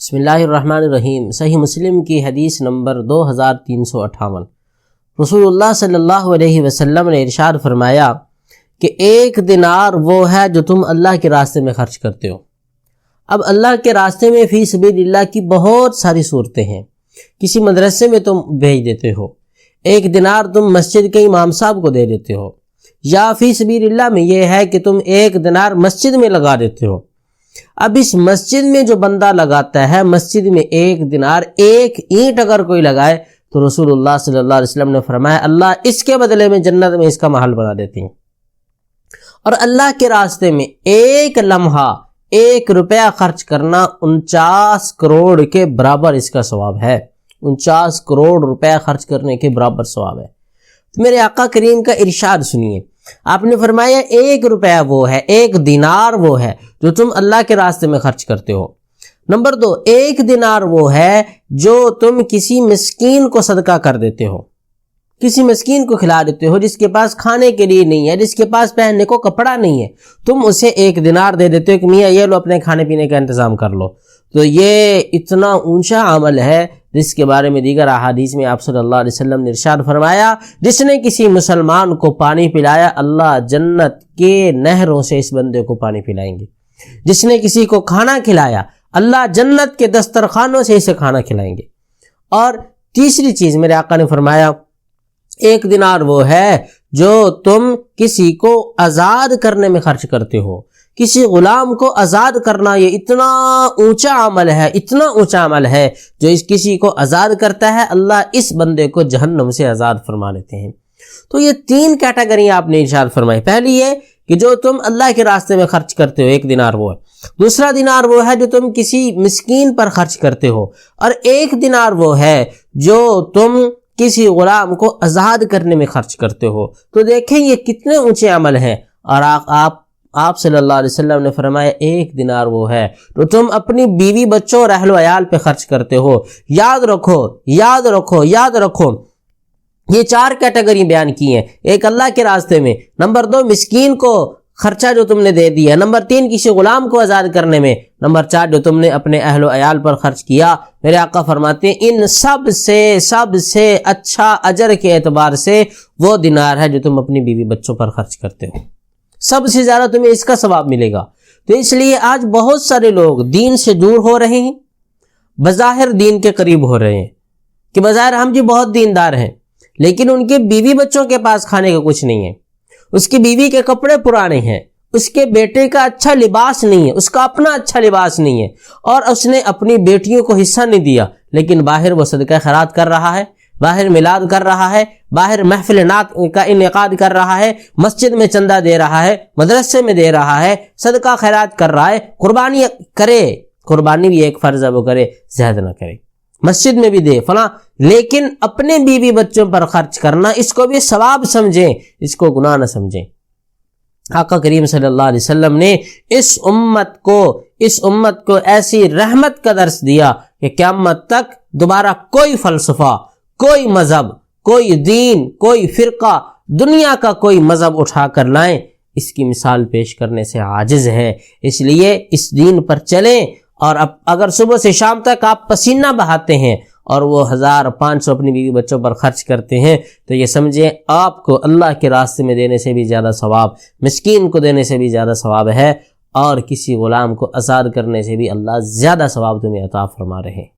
بسم اللہ الرحمن الرحیم۔ صحیح مسلم کی حدیث نمبر 2358۔ رسول اللہ صلی اللہ علیہ وسلم نے ارشاد فرمایا کہ 1 دینار وہ ہے جو تم اللہ کے راستے میں خرچ کرتے ہو۔ اب اللہ کے راستے میں فی سبیل اللہ کی بہت ساری صورتیں ہیں۔ کسی مدرسے میں تم بھیج دیتے ہو، 1 دینار تم مسجد کے امام صاحب کو دے دیتے ہو، یا فی سبیل اللہ میں یہ ہے کہ تم 1 دینار مسجد میں لگا دیتے ہو۔ اب اس مسجد میں جو بندہ لگاتا ہے، مسجد میں 1 دینار، 1 اینٹ اگر کوئی لگائے تو رسول اللہ صلی اللہ علیہ وسلم نے فرمایا اللہ اس کے بدلے میں جنت میں اس کا محل بنا دیتی ہیں۔ اور اللہ کے راستے میں 1 لمحہ 1 روپیہ خرچ کرنا 49 کروڑ کے برابر اس کا ثواب ہے۔ 49 کروڑ روپیہ خرچ کرنے کے برابر ثواب ہے۔ تو میرے آقا کریم کا ارشاد سنیے، آپ نے فرمایا 1 روپیہ وہ ہے، 1 دینار وہ ہے جو تم اللہ کے راستے میں خرچ کرتے ہو۔ نمبر 2، 1 دینار وہ ہے جو تم کسی مسکین کو صدقہ کر دیتے ہو، کسی مسکین کو کھلا دیتے ہو جس کے پاس کھانے کے لیے نہیں ہے، جس کے پاس پہننے کو کپڑا نہیں ہے، تم اسے 1 دینار دے دیتے ہو کہ میاں یہ لو اپنے کھانے پینے کا انتظام کر لو۔ تو یہ اتنا اونچا عمل ہے جس کے بارے میں دیگر احادیث میں آپ صلی اللہ علیہ وسلم نے ارشاد فرمایا، جس نے کسی مسلمان کو پانی پلایا اللہ جنت کے نہروں سے اس بندے کو پانی پلائیں گے۔ جس نے کسی کو کھانا کھلایا اللہ جنت کے دسترخوانوں سے اسے کھانا کھلائیں گے۔ اور تیسری چیز میرے آقا نے فرمایا 1 دینار وہ ہے جو تم کسی کو آزاد کرنے میں خرچ کرتے ہو۔ کسی غلام کو آزاد کرنا یہ اتنا اونچا عمل ہے، اتنا اونچا عمل ہے، جو اس کسی کو آزاد کرتا ہے اللہ اس بندے کو جہنم سے آزاد فرما لیتے ہیں۔ تو یہ 3 کیٹیگری آپ نے ارشاد فرمائی۔ پہلی یہ کہ جو تم اللہ کے راستے میں خرچ کرتے ہو 1 دینار وہ ہے۔ دوسرا دینار وہ ہے جو تم کسی مسکین پر خرچ کرتے ہو، اور 1 دینار وہ ہے جو تم کسی غلام کو آزاد کرنے میں خرچ کرتے ہو۔ تو دیکھیں یہ کتنے اونچے عمل ہیں۔ اور آپ صلی اللہ علیہ وسلم نے فرمایا 1 دینار وہ ہے تو تم اپنی بیوی بچوں اور اہل و عیال پہ خرچ کرتے ہو۔ یاد رکھو یاد رکھو یاد رکھو، یہ 4 کیٹیگری بیان کی ہیں۔ 1 اللہ کے راستے میں، نمبر 2 مسکین کو خرچہ جو تم نے دے دیا، نمبر 3 کسی غلام کو آزاد کرنے میں، نمبر 4 جو تم نے اپنے اہل و عیال پر خرچ کیا۔ میرے آقا فرماتے ہیں ان سب سے اچھا اجر کے اعتبار سے وہ دینار ہے جو تم اپنی بیوی بچوں پر خرچ کرتے ہو، سب سے زیادہ تمہیں اس کا ثواب ملے گا۔ تو اس لیے آج بہت سارے لوگ دین سے دور ہو رہے ہیں، بظاہر دین کے قریب ہو رہے ہیں کہ بظاہر ہم جی بہت دیندار ہیں، لیکن ان کے بیوی بچوں کے پاس کھانے کا کچھ نہیں ہے، اس کی بیوی کے کپڑے پرانے ہیں، اس کے بیٹے کا اچھا لباس نہیں ہے، اس کا اپنا اچھا لباس نہیں ہے، اور اس نے اپنی بیٹیوں کو حصہ نہیں دیا، لیکن باہر وہ صدقہ خیرات کر رہا ہے، باہر میلاد کر رہا ہے، باہر محفل نعت کا انعقاد کر رہا ہے، مسجد میں چندہ دے رہا ہے، مدرسے میں دے رہا ہے، صدقہ خیرات کر رہا ہے، قربانی کرے، قربانی بھی ایک فرض ہے وہ کرے، زیادہ نہ کرے، مسجد میں بھی دے فلاں، لیکن اپنے بیوی بچوں پر خرچ کرنا اس کو بھی ثواب سمجھیں، اس کو گناہ نہ سمجھیں۔ آقا کریم صلی اللہ علیہ وسلم نے اس امت کو ایسی رحمت کا درس دیا کہ قیامت تک دوبارہ کوئی فلسفہ، کوئی مذہب، کوئی دین، کوئی فرقہ، دنیا کا کوئی مذہب اٹھا کر لائیں اس کی مثال پیش کرنے سے عاجز ہے۔ اس لیے اس دین پر چلیں، اور اب اگر صبح سے شام تک آپ پسینہ بہاتے ہیں اور وہ 1500 اپنی بیوی بچوں پر خرچ کرتے ہیں تو یہ سمجھیں آپ کو اللہ کے راستے میں دینے سے بھی زیادہ ثواب، مسکین کو دینے سے بھی زیادہ ثواب ہے، اور کسی غلام کو آزاد کرنے سے بھی اللہ زیادہ ثواب تمہیں عطا فرما رہے ہیں۔